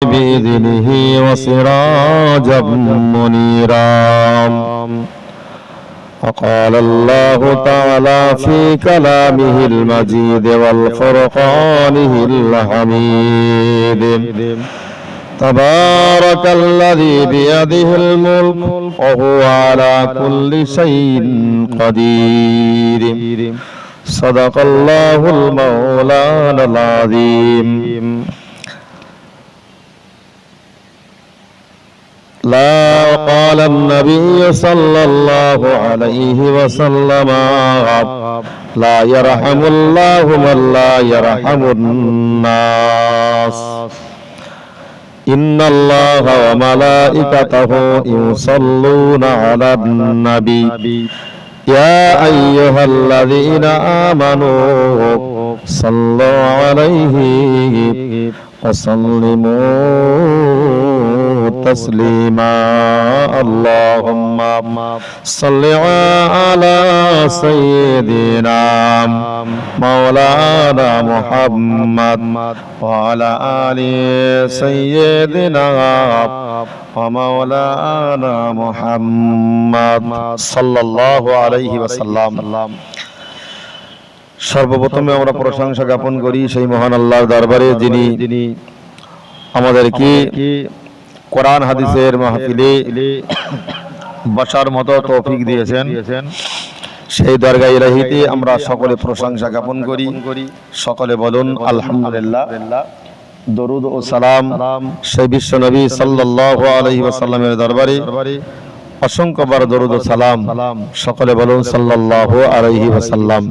بإذنه وسراجا منيرا. وقال الله تعالى في كلامه المجيد والفرقانه الحميد: تبارك الذي بيده الملك وهو على كل شيء قدير. صدق الله المولانا العظيم. لا قال النبي صلى الله عليه وسلم: لا يرحم الله من لا يرحم الناس. إن الله وملائكته يصلون على النبي يا أيها الذين آمنوا صلوا عليه وسلموا تسليما. اللهم صل على سيدنا مولانا محمد وعلى آل سيدنا ومولانا محمد সাল্লাল্লাহু আলাইহি ওয়াসাল্লাম। সর্বপ্রথমে আমরা প্রশংসা জ্ঞাপন করি সেই মহান আল্লাহর দরবারে, যিনি আমাদেরকে কোরআন হাদিসের মাহফিলে বসার মতো তৌফিক দিয়েছেন। সেই দরগা ইলাহিতে আমরা সকলে প্রশংসা জ্ঞাপন করি। সকলে বলুন আলহামদুলিল্লাহ। দরুদ ও সালাম সেই বিশ্ব নবী সাল্লাল্লাহু আলাইহি ওয়াসাল্লামের দরবারে অসংখ্যবার দরুদ ও সালাম। সকলে বলুন সাল্লাল্লাহু আলাইহি ওয়াসাল্লাম।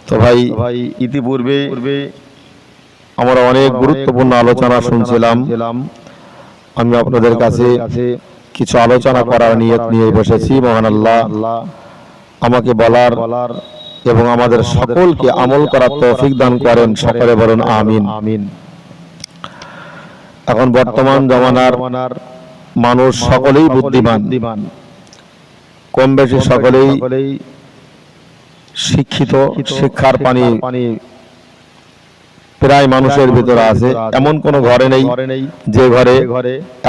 তো ভাই, ইতিপূর্বে আমরা অনেক গুরুত্বপূর্ণ আলোচনা শুনছিলাম। আমি আপনাদের কাছে কিছু আলোচনা করার নিয়ত নিয়ে বসেছি। মহান আল্লাহ আমাকে বলার এবং আমাদের সকলকে আমল করার তৌফিক দান করেন। সকলে বলুন আমিন। এখন বর্তমান জমানার মানুষ সকলেই বুদ্ধিমান, কম বেশি সকলেই শিক্ষিত। শিক্ষার পানি প্রায় মানুষের ভিতরে আছে। এমন কোন ঘরে নেই যে ঘরে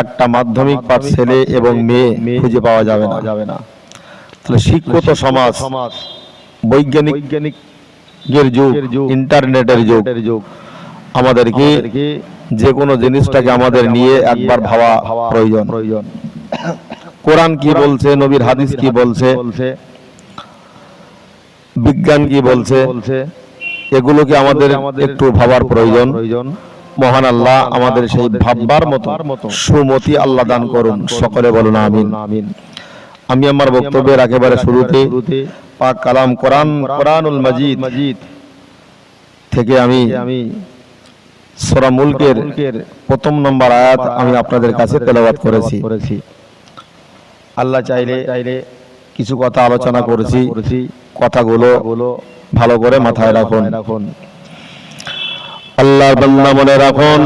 একটা মাধ্যমিক পাস ছেলে এবং মেয়ে খুঁজে পাওয়া যাবে না। তাহলে শিক্ষিত সমাজ, বৈজ্ঞানিকের যুগ, ইন্টারনেটের যুগ, আমাদেরকে যে কোনো জিনিসটাকে আমাদের নিয়ে একবার ভাবা প্রয়োজন। কোরআন কি বলছে, নবীর হাদিস কি বলছে, বিজ্ঞান কি বলছে, এগুলোকে আমাদের একটু ভাবার প্রয়োজন। মহান আল্লাহ আমাদের সেই ভাববার মতো সুমতি আল্লাহ দান করুন। সকলে বলুন আমিন। আমি আমার বক্তব্যের একেবারে শুরুতে পাক কালাম কোরআনুল মাজিদ থেকে আমি সূরা মুলকের প্রথম নম্বর আয়াত আমি আপনাদের কাছে তেলাওয়াত করেছি। আল্লাহ চাইলে কিছু কথা আলোচনা করেছি। কথাগুলো ভালো করে মাথায় রাখুন। আল্লাহর বান্দা মনে রাখুন,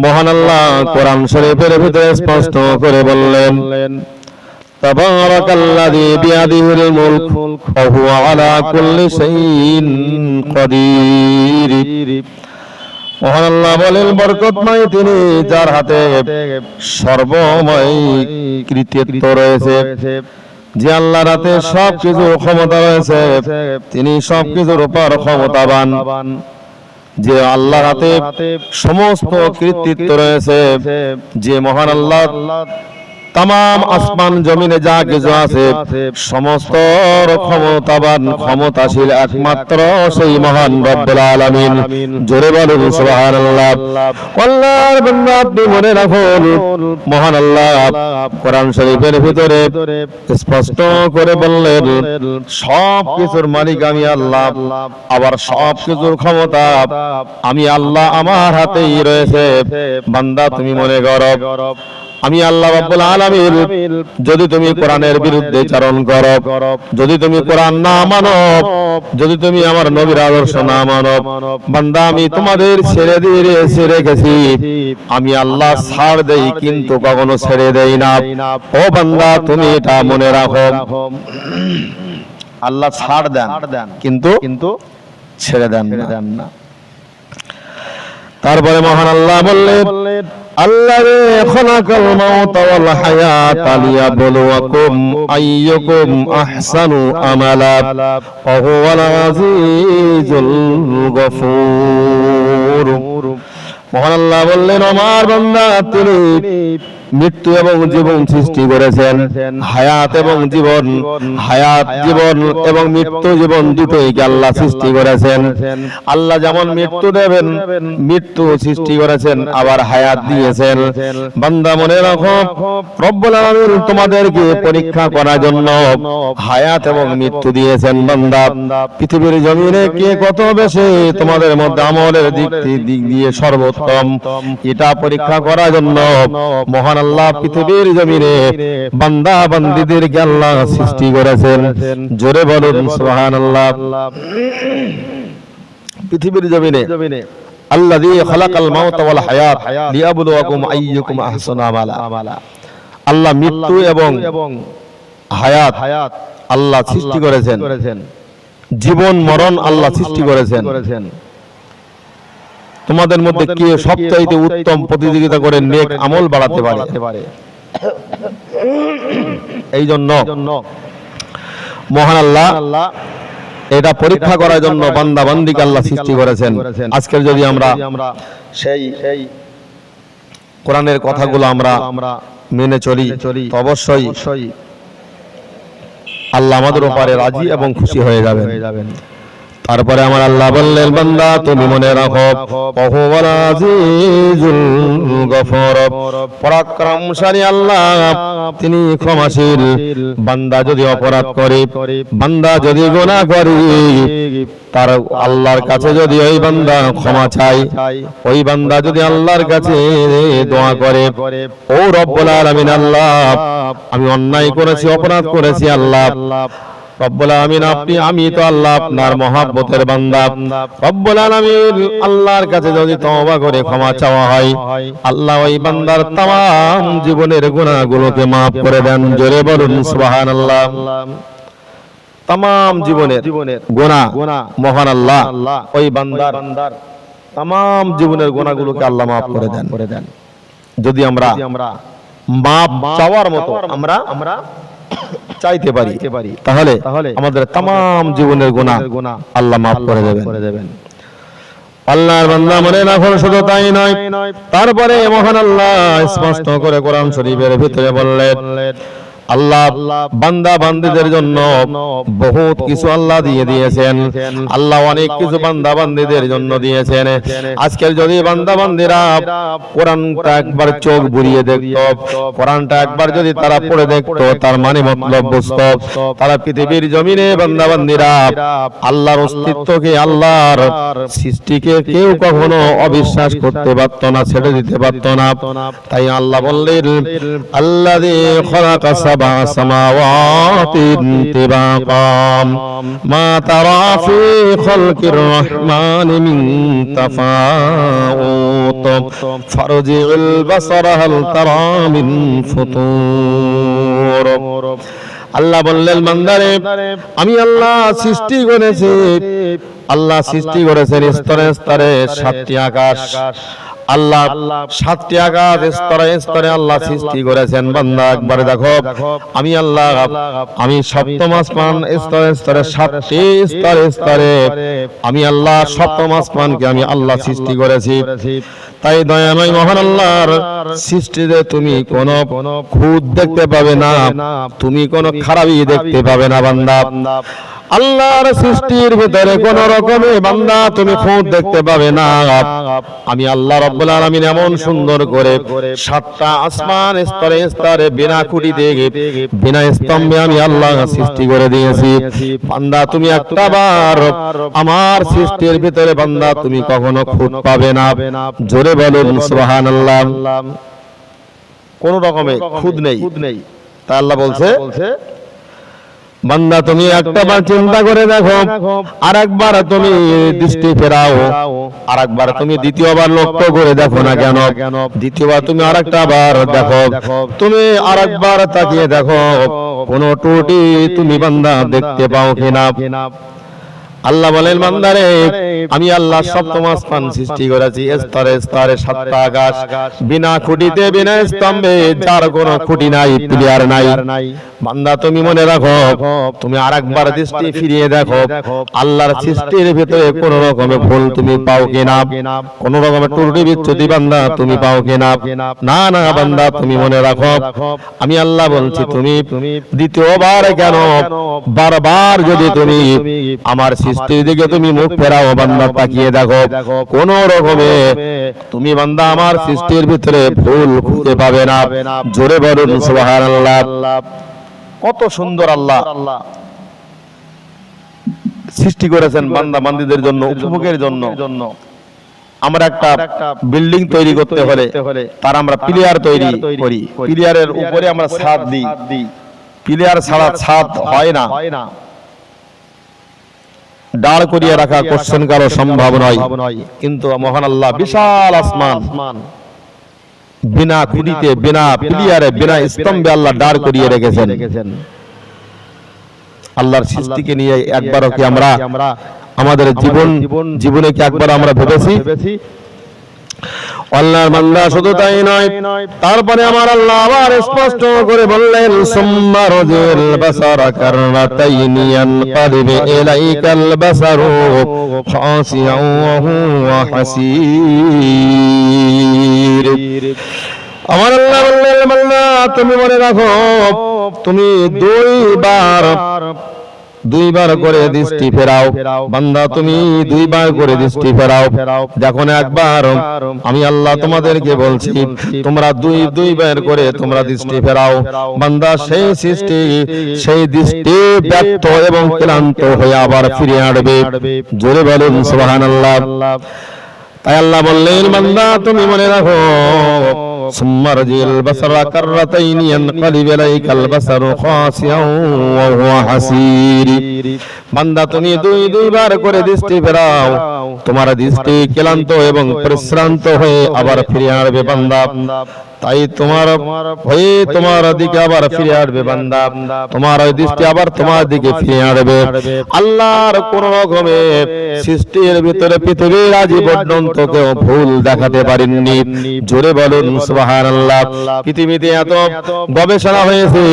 মহান আল্লাহ কোরআন শরীফের ভিতরে স্পষ্ট করে বললেন: তাবারাকাল্লাযী বিয়াদিহিল মুলক ওয়া হুয়া আলা কুল্লি শাইইন কাদির। মহান আল্লাহ বলেন, বরকতময় তিনি, যার হাতে সর্বময় কৃতিত্ব রয়েছে। যে আল্লাহর হাতে সবকিছুর ক্ষমতা রয়েছে, তিনি সবকিছুর উপর ক্ষমতাবান। যে আল্লাহর হাতে সমস্ত কৃতিত্ব রয়েছে, যে মহান আল্লাহ तमाम আসমান জমিনে যা কিছু আছে সমস্ত ক্ষমতাবান ক্ষমতাশীল একমাত্র সেই মহান রব্বুল আলামিন। জোরে বলুন সুবহানাল্লাহ। আল্লাহর বান্দা আপনি মনে রাখুন, মহান আল্লাহ কোরআন শরীফের ভিতরে স্পষ্ট করে বললেন সব কিছুর মালিক আমি আল্লাহ, আবার সব কিছুর ক্ষমতা আমি আল্লাহ আমার হাতেই রয়েছে। বান্দা তুমি মনে করো আমি আল্লাহ রাব্বুল আলামিন, যদি তুমি কোরআনের বিরুদ্ধে চারণ করো, যদি তুমি কোরআন না মানো, যদি তুমি আমার নবীর আদর্শ না মানো, বান্দা আমি তোমাদের ছেড়ে দিয়ে রেখেছি। আমি আল্লাহ ছাড় দেই কিন্তু কখনো ছেড়ে দেই না। ও বান্দা তুমি এটা মনে রাখো, আল্লাহ ছাড় দেন কিন্তু ছেড়ে দেন না। তারপরে মহান আল্লাহ বললেন আল্লাযী খালাকাল মাউতা ওয়াল হায়াতা লিয়াবলুয়াকুম আইয়ুকুম আহসানু আমালা ওয়া হুয়াল আজিজুল গফুর। মহান আল্লাহ বললেন আমার বান্দা তিনি মৃত্যু এবং জীবন সৃষ্টি করেছেন, হায়াত এবং জীবন, হায়াত জীবন এবং মৃত্যু জীবন দুটোই আল্লাহ সৃষ্টি করেছেন। আল্লাহ যেমন মৃত্যু দেবেন, মৃত্যু সৃষ্টি করেছেন, আবার হায়াত দিয়েছেন। বান্দা মনে রাখো রব্বুল আলামিন তোমাদেরকে পরীক্ষা করার জন্য হায়াত এবং মৃত্যু দিয়েছেন। বান্দা পৃথিবীর জমিনে কে কত বেশি তোমাদের মধ্যে আমলের দিক দিয়ে সর্বোত্তম, এটা পরীক্ষা করার জন্য মহান আল্লাহ পৃথিবীর জমিনে বান্দা বান্দীদেরকে আল্লাহ সৃষ্টি করেছেন। জোরে বলুন সুবহানাল্লাহ। পৃথিবীর জমিনে আল্লাযী খালাকাল মাউতা ওয়াল হায়াত লিয়াবলুয়াকুম আইয়ুকুম আহসানু আমালা। আল্লাহ মৃত্যু এবং হায়াত আল্লাহ সৃষ্টি করেছেন, জীবন মরণ আল্লাহ সৃষ্টি করেছেন। তোমাদের মধ্যে কে সবচাইতে উত্তম প্রতিযোগিতা করে নেক আমল বাড়াতে পারে। এই জন্য মহান আল্লাহ এটা পরীক্ষা করার জন্য বান্দা বান্দিকে আল্লাহ সৃষ্টি করেছেন। আজকের যদি আমরা সেই কোরআনের কথাগুলো আমরা মেনে চলি তো অবশ্যই আল্লাহ আমাদের উপরে রাজি এবং খুশি হয়ে যাবেন। তারপরে আমার আল্লাহ বললেন বান্দা তুমি মনে রাখো ওহুয়াল আজিজুল গফুর, পরাক্রমশালী আল্লাহ তিনি ক্ষমাশীল। বান্দা যদি অপরাধ করে, বান্দা যদি গুনাহ করে, তার আল্লাহর কাছে যদি ওই বান্দা ক্ষমা চায়, ওই বান্দা যদি আল্লাহর কাছে দোয়া করে ও রব্বুল আলামিন আল্লাহ আমি অন্যায় করেছি, অপরাধ করেছি আল্লাহ রব্বুল আলামিন আমি তো আল্লাহ আপনার মহব্বতের বান্দা, রব্বুল আলামিন আল্লাহর কাছে যদি তওবা করে ক্ষমা চাওয়া হয় আল্লাহ ওই বান্দার तमाम জীবনের গুনাহগুলোকে maaf করে দেন। জোরে বলুন সুবহানাল্লাহ। तमाम জীবনের গুনাহ মহান আল্লাহ ওই বান্দার तमाम জীবনের গুনাহগুলোকে আল্লাহ maaf করে দেন। যদি আমরা maaf চাওয়ার মতো আমরা চাইতে পারি তাহলে আমাদের तमाम জীবনের গুনাহ আল্লাহ maaf করে দেবেন। আল্লাহর বান্দা মনে রাখো শুধু তাই নয়, তারপরে মহান আল্লাহ স্পষ্ট করে কোরআন শরীফের ভিতরে বললেন আল্লাহ বান্দা বান্দীদের জন্য বহুত কিছু আল্লাহ দিয়ে দিয়েছেন। আল্লাহ অনেক কিছু বান্দা বান্দীদের জন্য দিয়েছেন। আজকের যদি বান্দা বান্দীরা কোরআনটা একবার চোখ বুলিয়ে দেখতো, কোরআনটা একবার যদি তারা পড়ে দেখতো, তার মানে মতলব বুঝতো, তারা পৃথিবীর জমিনে বান্দা বান্দীরা আল্লাহর অস্তিত্বকে, আল্লাহর সৃষ্টিকে কেউ কখনো অবিশ্বাস করতে পারত না, ছেড়ে দিতে পারত না। তাই আল্লাহ বললেন আল্লাযী খালাকা سبع سماوات طباقا ما ترى في خلق الرحمن من تفاوت فارجع البصر هل ترى من فطور। আল্লাহ বললেন বান্দারে আমি আল্লাহ সৃষ্টি করেছি, আল্লাহ সৃষ্টি করেছেন স্তরে স্তরে সাতটি আকাশ। আল্লাহ সাতটি আকাশ স্তরে স্তরে আল্লাহ সৃষ্টি করেছেন। বান্দা একবার দেখো আমি আল্লাহ আমি সপ্তম আসমান স্তরে স্তরে সাতটি স্তরে স্তরে আমি আল্লাহ সপ্তম আসমানকে আমি আল্লাহ সৃষ্টি করেছি। তাই দয়াময় মহান আল্লাহর সৃষ্টিতে তুমি কোনো খুঁত দেখতে পাবে না, তুমি কোনো খারাপই দেখতে পাবে না বান্দা। আল্লাহর সৃষ্টির ভিতরে কোন রকমে বান্দা তুমি খুঁত দেখতে পাবে না। আমি আল্লাহ রব্বুল আলামিন এমন সুন্দর করে সাতটা আসমান স্তরে স্তরে বিনা খুঁটিতে বিনা স্তম্ভে আমি আল্লাহ সৃষ্টি করে দিয়েছি। বান্দা তুমি একটা বার আমার সৃষ্টির ভিতরে বান্দা তুমি কখনো খুঁত পাবে না। জোরে বলুন সুবহানাল্লাহ। কোন রকমে খুঁত নেই। তা আল্লাহ বলছে বান্দা তুমি একটাবার চিন্তা করে দেখো, আরেকবার তুমি দৃষ্টি ফেরাও, আরেকবার তুমি দ্বিতীয়বার লক্ষ্য করে দেখো না কেন, দ্বিতীয়বার তুমি আরেকটা বার দেখো, তুমি আরেকবার তাকিয়ে দেখো কোন ত্রুটি তুমি বান্দা দেখতে পাও কিনা। আল্লাহ বলেন বান্দারে আমি আল্লাহ সপ্তম আসমান সৃষ্টি করেছি স্তরে স্তরে সাতটা আকাশ বিনা খুঁটিতে বিনা স্তম্ভে যার কোনো খুঁটি নাই পিলার নাই বান্দা তুমি মনে রাখো তুমি আরেকবার দৃষ্টি ফিরিয়ে দেখো আল্লাহর সৃষ্টির ভিতরে কোন রকমের ভুল তুমি পাও কিনা কোন রকমের ত্রুটি বিচ্যুতি বান্দা তুমি পাও কিনা না না বান্দা তুমি মনে রাখো আমি আল্লাহ বলছি তুমি দ্বিতীয়বার কেন বারবার যদি তুমি আমার সৃষ্টির দিকে তুমি মুখ ফেরাও বান্দা তাকিয়ে দেখো কোন রকমে তুমি বান্দা আমার সৃষ্টির ভিতরে ভুল খুঁজে পাবে না জোরে বলুন সুবহানাল্লাহ কত সুন্দর আল্লাহ সৃষ্টি করেছেন বান্দা বান্দীদের জন্য উপভোগের জন্য আমরা একটা বিল্ডিং তৈরি করতে হলে তার আমরা পিলার তৈরি করি পিলারের উপরে আমরা ছাদ দিই পিলার ছাড়া ছাদ হয় না দাঁড় করিয়ে রাখা কোশ্চেন কারো সম্ভব নয় কিন্তু মহান আল্লাহ বিশাল আসমান বিনা খুঁটিতে বিনা পিলারে বিনা স্তম্ভে আল্লাহ দাঁড় করিয়ে রেখেছেন আল্লাহর সৃষ্টিকে নিয়ে একবারও কি আমরা আমাদের জীবনে কি একবার আমরা ভেবেছি আল্লাহর বান্দা শুধু তাই নয় তারপরে আমার আল্লাহ আবার স্পষ্ট করে বললেন সুম্মা রাজিল বাসারা কারনাতাইনি ইয়ানকালিবু ইলাইকাল বাসারু খাসিয়াও ওয়া হুয়া হাসীর আমার আল্লাহ বললেন বান্দা তুমি মনে রাখো তুমি দুইবার করে দৃষ্টি ফেরাও বান্দা তুমি দুইবার করে দৃষ্টি ফেরাও দেখো না একবার আমি আল্লাহ তোমাদেরকে বলছি তোমরা দুইবার করে তোমরা দৃষ্টি ফেরাও বান্দা সেই দৃষ্টি ব্যর্থ এবং ক্লান্ত হয়ে আবার ফিরে আসবে জোরে বলুন সুবহানাল্লাহ তাই আল্লাহ বললেন বান্দা তুমি মনে রাখো সুম্মা রাজিল বাসারা কাররাতাইনি ইয়ানকালিবু ইলাইকাল বাসারু খাসিয়াও ওয়া হুয়া হাসীর বান্দা তুমি দুইবার করে দৃষ্টি ফেরাও তোমার দৃষ্টি ক্লান্ত এবং পরিশ্রান্ত হয়ে আবার ফিরে আসবে বান্দা তাই তোমার হয়ে তোমার দিকে আবার ফিরে আসবে বান্দা তোমার ওই দৃষ্টি আবার তোমার দিকে ফিরে আসবে আল্লাহর কোন রকমে সৃষ্টির ভিতরে পৃথিবীর আজী পর্যন্ত কেউ ভুল দেখাতে পারেননি জোরে বলুন সুবহানাল্লাহ পৃথিবীতে এত গবেষণা হয়েছে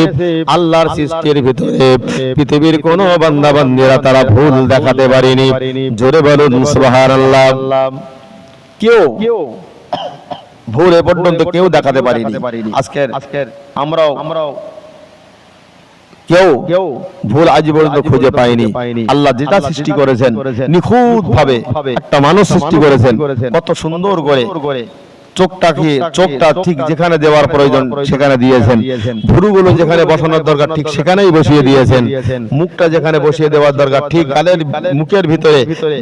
আল্লাহর সৃষ্টির ভিতরে পৃথিবীর কোন বান্দা বান্দীরা তারা ভুল দেখাতে পারেনি জোরে বলুন সুবহানাল্লাহ কেউ ভুল এ পর্যন্ত কেউ দেখাতে পারেনি আজকের আমরাও কেউ ভুল আজ পর্যন্ত খুঁজে পায়নি আল্লাহ যেটা সৃষ্টি করেছেন নিখুঁত ভাবে একটা মানুষ সৃষ্টি করেছেন কত সুন্দর করে চোখটা ঠিক যেখানে দেওয়ার প্রয়োজন সেখানে দিয়েছেন ভুরুগুলো যেখানে বসানোর দরকার ঠিক সেখানেই বসিয়ে দিয়েছেন মুখটা যেখানে বসিয়ে দেওয়ার দরকার ঠিক গালের মুখের ভিতরে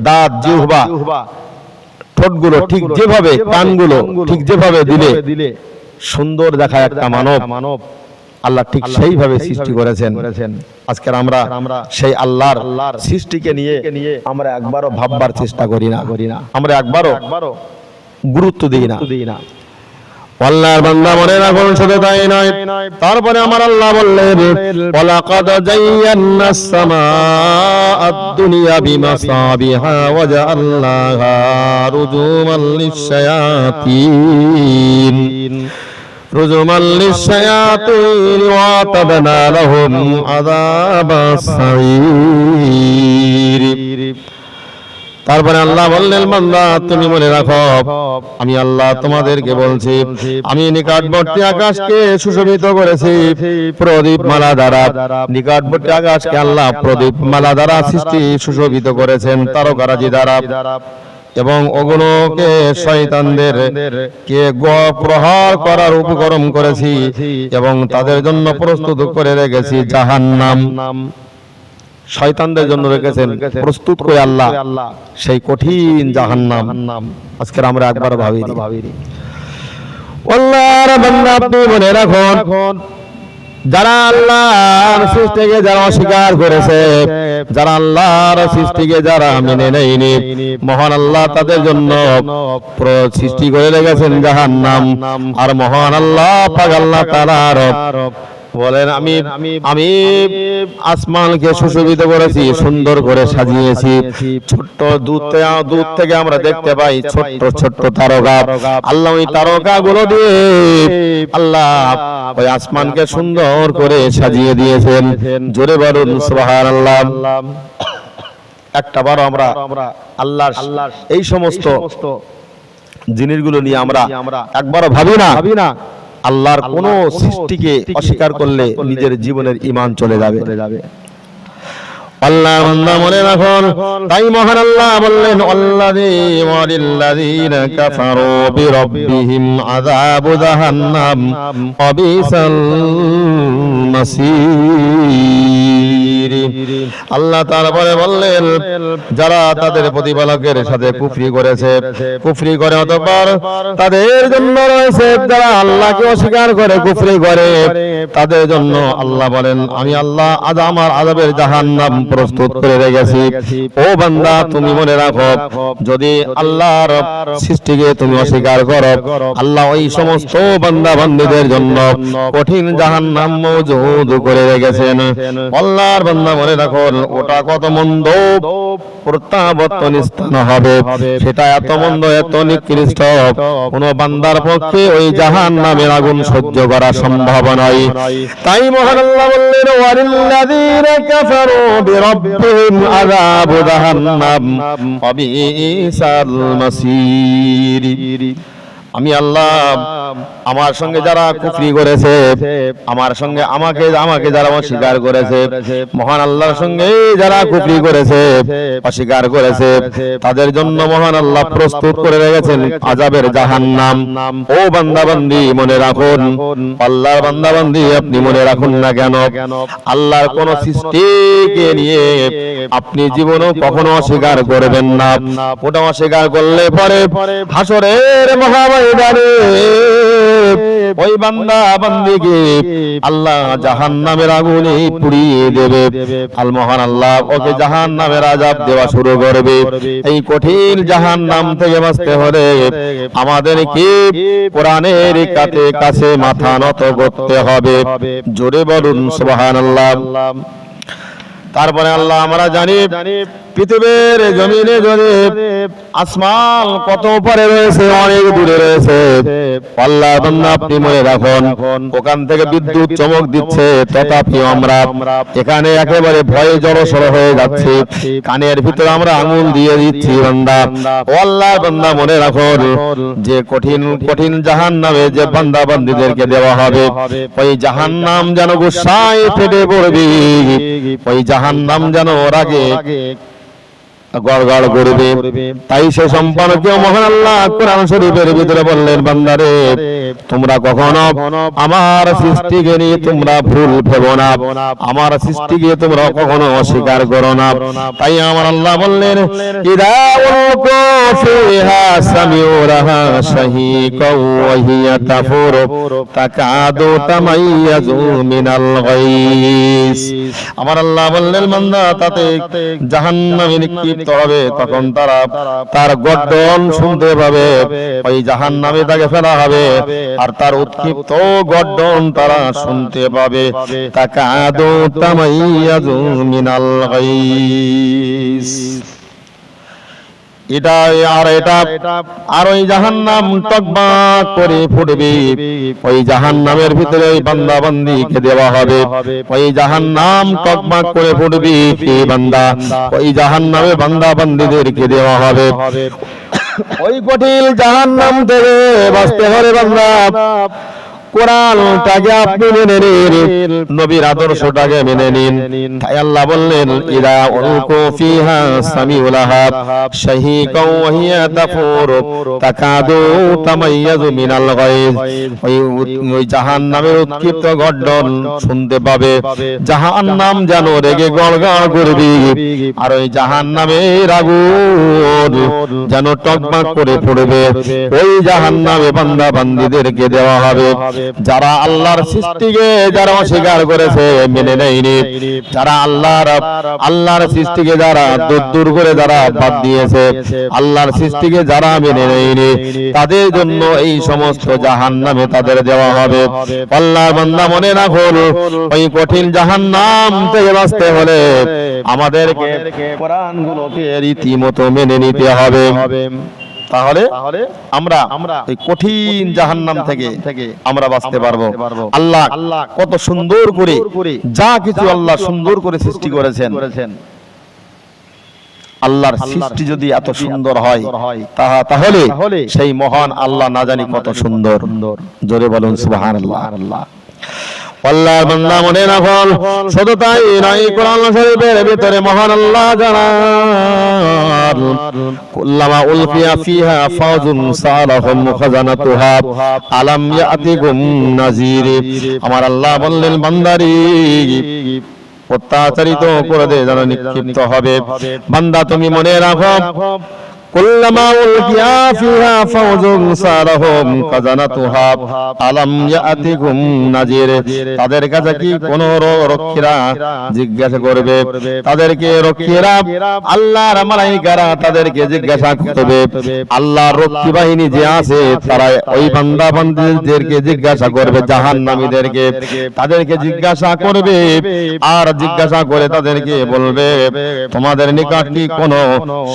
দাঁত জিহ্বা ঠোঁটগুলো ঠিক যেভাবে কানগুলো ঠিক যেভাবে দিলে সুন্দর দেখায় একটা মানব আল্লাহ ঠিক সেইভাবে সৃষ্টি করেছেন আজকের আমরা সেই আল্লাহর সৃষ্টিকে নিয়ে আমরা একবারও ভাববার চেষ্টা করি না আমরা একবারও গুরুত্ব দিই না আল্লাহর বান্দা মনে রাখুন শুধু তাই নয় তারপরে আমার আল্লাহ বললেন ওয়ালাকাদ যায়্যানাস সামাআদ দুনিয়া বিমাসাবিহা ওয়া জাআলনাহা রুজুমান লিশ-শায়াতিন ওয়া আ'তাদনা লাহুম আযাবাস সাঈর তারপরে আল্লাহ বললেন বান্দা তুমি মনে রাখো আমি আল্লাহ তোমাদেরকে বলছি আমি নিকটবর্তী আকাশকে সুশোভিত করেছি প্রদীপ মালা দ্বারা নিকটবর্তী আকাশকে আল্লাহ প্রদীপ মালা দ্বারা সৃষ্টি সুশোভিত করেছেন তারকারাজি দ্বারা এবং ওগুলোকে শয়তানদের কে প্রহার করার উপকরণ করেছি এবং তাদের জন্য প্রস্তুত করে রেখেছি জাহান্নাম শয়তানদের জন্য রেখেছেন প্রস্তুত করে আল্লাহ সেই কঠিন জাহান্নাম আজকে আমরা একবার ভাবিনি আল্লাহর বান্দা আপনি মনে রাখুন যারা আল্লাহর সৃষ্টিকে যারা অস্বীকার করেছে যারা আল্লাহর সৃষ্টিকে যারা মেনে নেয়নি মহান আল্লাহ তাদের জন্য সৃষ্টি করে রেখেছেন জাহান্নাম আর মহান আল্লাহ পাক আল্লাহ তাআলার বলেন আমি আমি আসমানকে সুশোভিত করেছি, সুন্দর করে সাজিয়েছি। ছোট্ট দূর থেকে আমরা দেখতে পাই ছোট্ট ছোট্ট তারকা। আল্লাহ ওই তারকাগুলো দিয়ে আল্লাহ ওই আসমানকে সুন্দর করে সাজিয়ে দিয়েছেন। জোরে বলুন সুবহানাল্লাহ। একটা বার আমরা আল্লাহর এই সমস্ত জিনিসগুলো নিয়ে আমরা একবারও ভাবি না আল্লাহর কোন সৃষ্টিকে অস্বীকার করলে নিজের জীবনের ঈমান চলে যাবে। আল্লাহ বান্দা মনে রাখুন, তাই মহান আল্লাহ বললেন ওয়ালিল্লাযীনা কাফারু বিরাব্বিহিম আযাবু জাহান্নাম ওয়া বিসাল মাসীর। আল্লাহ তারপরে বললেন যারা তাদের প্রতিপালকের সাথে কুফরি করেছে, কুফরি করে অতঃপর তাদের জন্য রয়েছে, যারা আল্লাহকে অস্বীকার করে কুফরি করে তাদের জন্য আল্লাহ বলেন আমি আল্লাহ আজ আমার আযাবের জাহান্নাম প্রস্তুত করে রেখেছি। ও বান্দা তুমি মনে রাখো, যদি আল্লাহর সৃষ্টিকে তুমি অস্বীকার করো, আল্লাহ ওই সমস্ত বান্দা বান্দীদের জন্য কঠিন জাহান্নাম মজুদ করে রেখেছেন। আল্লাহর বান্দা মনে রাখো, ওটা কত মন্দ প্রত্যাবর্তন স্থান হবে, সেটা এত মন্দ এত নিকৃষ্ট, কোন বান্দার পক্ষে ওই জাহান্নামের আগুন সহ্য করা সম্ভব নয়। তাই মহান আল্লাহ বললেন ওয়ালিল্লাযীনা কাফারু বিরাব্বিহিম আযাবু জাহান্নাম ওয়া বিসাল মাসীর। আমি আল্লাহ আমার সঙ্গে যারা কুফরি করেছে, আমার সঙ্গে আমাকে যারা অস্বীকার করেছে, মহান আল্লাহর সঙ্গে যারা কুফরি করেছে অস্বীকার করেছে, তাদের জন্য মহান আল্লাহ প্রস্তুত করে রেখেছেন আযাবের জাহান্নাম। ও বান্দা বান্দি মনে রাখুন, আল্লাহর বান্দা বান্দি আপনি মনে রাখুন না কেন, আল্লাহর কোন সৃষ্টিকে নিয়ে আপনি জীবনও কখনো অস্বীকার করবেন না। ওটা অস্বীকার করলে পরে হাসরের মহাময়দানে ওই বান্দা বান্দিকে আল্লাহ জাহান্নামের আগুনে পুড়িয়ে দেবে। আল মহান আল্লাহ ওকে জাহান্নামের আযাব দেওয়া শুরু করবে। এই কঠিন জাহান্নাম থেকে বাঁচতে হলে আমাদেরকে কোরআনের কাছে মাথা নত করতে হবে। জোরে বলুন সুবহানাল্লাহ। তারপরে আল্লাহ আমরা জানি পৃথিবীর জমিনে যদি আসমান কত উপরে রয়েছে, অনেক দূরে রয়েছে, আল্লাহ বান্দা আপনি মনে রাখুন ওখান থেকে বিদ্যুৎ চমক দিচ্ছে, তথাপি আমরা এখানে একেবারে ভয়ে জড়সড় হয়ে যাচ্ছি, কানের ভিতরে আমরা আঙুল দিয়ে দিচ্ছি। বান্দা ও আল্লাহ বান্দা মনে রাখুন যে কঠিন কঠিন জাহান্নামে যে বান্দা বান্দীদেরকে দেওয়া হবে, ওই জাহান্নাম যেন গুসায় ফেটে পড়বে, ওই জাহান্নাম যেন ওর আগে গড়গড় করবে। তাই সে সম্পর্কে মহান আল্লাহ কোরআন শরীফের ভিতরে বললেন বান্দারে তোমরা কখনো আমার সৃষ্টিকে নিয়ে তোমরা ভুল ভেবো না, আমার সৃষ্টিকে তোমরা কখনো অস্বীকার করো না। তাই আমার আল্লাহ বললেন ইদা উলকু ফিহা সামিউরাহা শাহীকাও ওয়া হিয়া তাফুরু তাকাদু তামাইয়াজু মিনাল গায়স। আমার আল্লাহ বললেন বান্দা তাতে জাহান্নামে নিক্ষিপ্ত হবে, তখন তারা তার গর্জন শুনতে পাবে, ওই জাহান্নামে তাকে ফেলা হবে, আর তার উৎক্ষিপ্ত গর্জন তারা শুনতে পাবে। তাকাদু তামাইয়াজু মিনাল গায়স। এটা আর ওই জাহান্নাম টকবাক করে ফুটবে, ওই জাহান্নামের ভিতরে ওই বান্দা বান্দীকে দেওয়া হবে, ওই জাহান্নাম টকবাক করে ফুটবে, এই বান্দা ওই জাহান্নামে বান্দা বান্দীদেরকে দেওয়া হবে। ওই কঠিন জাহান্নাম থেকে বাঁচতে হবে বান্দা কোরআনটাকে আপনি মেনে নিন, নবীর আদর্শটাকে মেনে নিন। তাই আল্লাহ বললেন ইদা উলকু ফিহা সামিউলাহা শাহীকাও ওয়া হিয়া তাফুরু তাকাদু তামাইয়াজু মিনাল গায়স। ওই জাহান্নামের উৎক্ষিপ্ত গর্জন শুনতে পাবে, জাহান্নাম যেন রেগে গড়গড় করবে, আর ওই জাহান্নামের আগুন যেন টকবক করে পড়বে। ওই জাহান্নামে বান্দা বান্দীদেরকে দেওয়া হবে। যারা আল্লাহর সৃষ্টিকে যারা অস্বীকার করেছে, মেনে নেয়নি, যারা আল্লাহর সৃষ্টিকে যারা দূর করে যারা বাদ দিয়েছে, আল্লাহর সৃষ্টিকে যারা মেনে নেয়নি, তাদের জন্য এই সমস্ত জাহান্নামে তাদের দেওয়া হবে। আল্লাহর বান্দা মনে রাখুন, ওই কঠিন জাহান্নাম থেকে বাঁচতে হলে আমাদেরকে কোরআনগুলোকে রীতিমতো মেনে নিতে হবে। তাহলে আমরা এই কঠিন জাহান্নাম থেকে আমরা বাঁচতে পারবো। আল্লাহ কত সুন্দর করে যা কিছু আল্লাহ সুন্দর করে সৃষ্টি করেছেন। আল্লাহর সৃষ্টি যদি এত সুন্দর হয় তাহলে সেই মহান আল্লাহ না জানি কত সুন্দর। জোরে বলুন সুবহানাল্লাহ। আল্লাহর বান্দা মনে রাখুন, শুধু তাই নয়, কোরআন শরীফের ভিতরে মহান আল্লাহ জানান, কুল্লামা উলকিয়া ফিহা ফাউজুন সালাহুম খাজানাতুহা আলাম ইয়াতিকুম নাযীর। আমার আল্লাহ বললেন, বান্দারি অত্যাচারিত করে দে যারা নিক্ষিপ্ত হবে। বান্দা তুমি মনে রাখো, কুল্লামা উলকিয়া ফিহা ফাউজুন সালাহুম খাজানাতুহা আলাম ইয়াতিকুম নাযীর। তাদের কাছে কি কোন রক্ষীরা জিজ্ঞাসা করবে? তাদেরকে রক্ষীরা আল্লাহর মালায়েকারা তাদেরকে জিজ্ঞাসা করবে। আল্লাহর রক্ষী বাহিনী যে আছে তারা ওই বান্দা বান্দীদেরকে জিজ্ঞাসা করবে, জাহান্নামীদেরকে তাদেরকে জিজ্ঞাসা করবে, আর জিজ্ঞাসা করে তাদেরকে বলবে, তোমাদের নিকট কি কোনো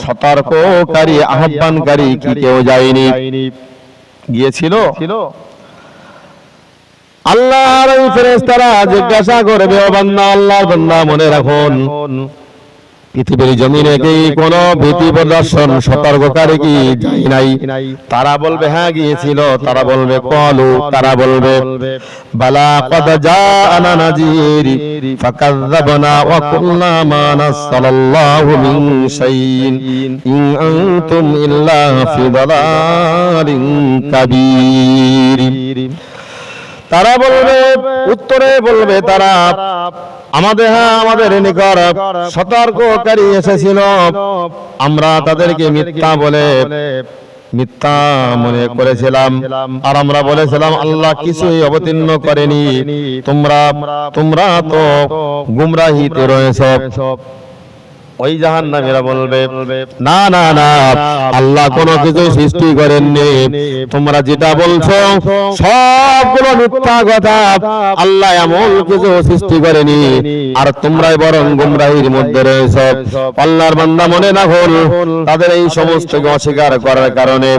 সতর্ককারী আহ্বানকারী কি কেউ যায়নি? গিয়েছিল? আল্লাহর ওই ফেরেশতারা জিজ্ঞাসা করবে, ও বান্দা, আল্লাহর বান্দা মনে রাখুন, পৃথিবীর জমিনে কি কোন ভীতি প্রদর্শন সতর্ককারী কি যাই নাই? তারা বলবে হ্যাঁ গিয়েছিল। তারা বলবে ক্বালু, তারা বলবে বালা ক্বাদ জাআনা নাযীর ফাকাযযাবনা ওয়া কুল্লা মা নাযালাল্লাহু মিন শাইইন ইন আনতুম ইল্লা ফি দালালিন কাবীর। তারা বলবে, উত্তরে বলবে তারা, আমাদের নিকট সতর্ককারী এসেছিল, আমরা তাদেরকে মিথ্যা মনে করেছিলাম, আর আমরা বলেছিলাম আল্লাহ কিছুই অবতীর্ণ করেনি, তোমরা তো গুমরাহিতে রয়েছ। ওই জাহান্নামীরা বলবে, না না না, আল্লাহ কোনো কিছু সৃষ্টি করেননি, তোমরা যেটা বলছো সবগুলো মিথ্যা কথা, আল্লাহ এমন কিছু সৃষ্টি করেনি, আর তোমরাই বরং গুমরাহির মধ্যে রয়েছো। আল্লাহর বান্দা মনে না হল, তাদের এই সমস্তকে অস্বীকার করার কারণে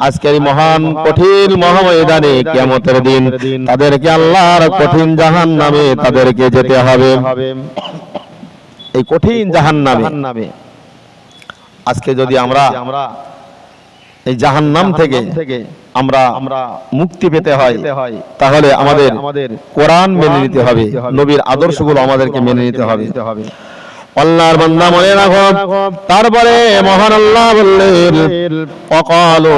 আজকের এই মহান কঠিন মহাময়দানে কিয়ামতের দিন তাদেরকে আল্লাহর কঠিন জাহান্নামে তাদেরকে যেতে হবে। এই কঠিন জাহান্নামে আজকে যদি আমরা এই জাহান্নাম থেকে আমরা মুক্তি পেতে হয়, তাহলে আমাদের কোরআন মেনে নিতে হবে, নবীর আদর্শগুলো আমাদেরকে মেনে নিতে হবে। আল্লাহর বান্দা মনে রাখো, তারপরে মহান আল্লাহ বললেন, ওয়াকালু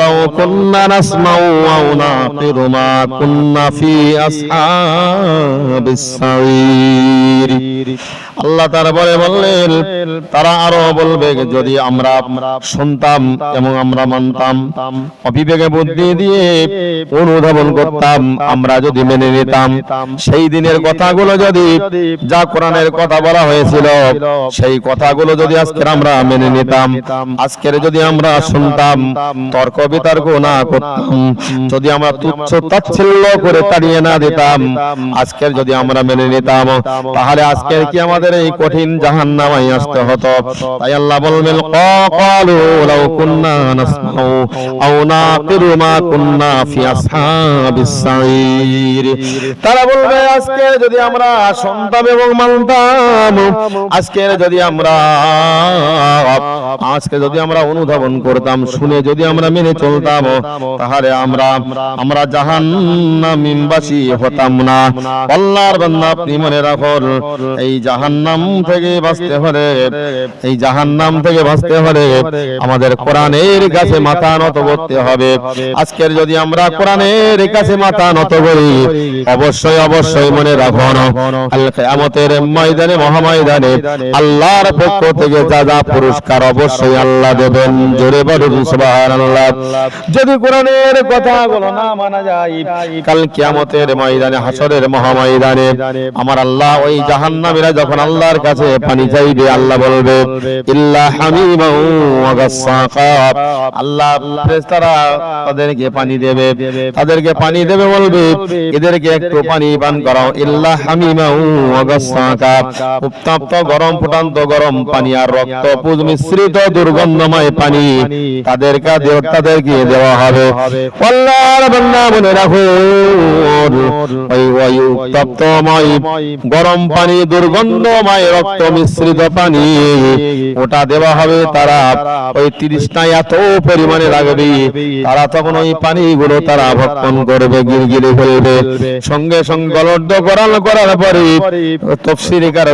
লাউ কুন্না নাসমাউ আও নাকিরু মা কুন্না ফি আসহাবিস সাঈর। আল্লাহ তারপরে বললেন, তারা আরো বলবে, যদি আমরা শুনতাম এবং আমরা মানতাম, অবিবেকে বুদ্ধি দিয়ে অনুধাবন করতাম, আমরা যদি মেনে নিতাম, সেই দিনের কথাগুলো যদি যা কোরআনের কথা বলা হয়েছিল সেই কথাগুলো যদি আজকে আমরা মেনে নিতাম, আজকের যদি আমরা শুনতাম, তর্ক বিতর্ক না করতাম, যদি আমরা তুচ্ছ তাচ্ছিল্য করে তাড়িয়ে না দিতাম, আজকের যদি আমরা মেনে নিতাম, তাহলে আজকের কি আমাদের এই কঠিন জাহান্নামে আসতে হতো। তাই আল্লাহ বলবেন, ক্বালু লাউ কুন্না নাসমাউ আও নাকিরু মা কুন্না ফি আসহাবিস সাঈর। তারা বলবে, আজকে যদি আমরা শুনতাম এবং মানতাম, আজকে যদি আমরা অনুধাবন করতাম, শুনে যদি আমরা মেনে চলতাম, তাহলে আমরা জাহান্নামীবাসী হতাম না। আল্লাহর বান্দা আপনি মনে রাখুন, এই জাহান্নাম থেকে বাঁচতে হলে আমাদের কোরআনের কাছে মাথা নত করতে হবে। আজকের যদি আমরা কোরআনের কাছে মাথা নত করি, অবশ্যই মনে রাখুন, কাল কিয়ামতের ময়দানে, মহাময়দানে আল্লাহর পক্ষ থেকে যা যা পুরস্কার অবশ্যই আল্লাহ দেবেন। জোরে বলুন সুবহানাল্লাহ। যদি কোরআনের কথাগুলো না মানা যায়, কাল কিয়ামতের ময়দানে, হাসরের মহাময়দানে আমার আল্লাহ ওই জাহান্নামীরা যখন আল্লাহর কাছে পানি চাইবে, আল্লাহ বলবে ইল্লা হামিমান ওয়া গাসসাকা, আল্লাহ ফেরেশতারা তাদেরকে পানি দেবে, তাদেরকে পানি দেবে, বলবে এদেরকে একটু পানি পান করাও। ইল্লা হামিমান ওয়া গাসসাকা, উত্তপ্ত গরম ফুটান্ত গরম পানি আর রক্ত পুজ মিশ্রিত দুর্গন্ধময় পানি তাদেরকে দেওয়া হবে। আল্লাহর বান্দা মনে রাখো, ওই উত্তপ্তময় গরম পানি, দুর্গন্ধময় রক্ত মিশ্রিত পানি, ওটা দেওয়া হবে। তারা ওই তৃষ্ণায় এত পরিমাণে লাগবে, তারা তখন ওই পানিগুলো তারা ভক্ষণ করবে, গিলগিলে ফেলবে। সঙ্গে সঙ্গে গলদ্ধ করার পরে তফসিরকার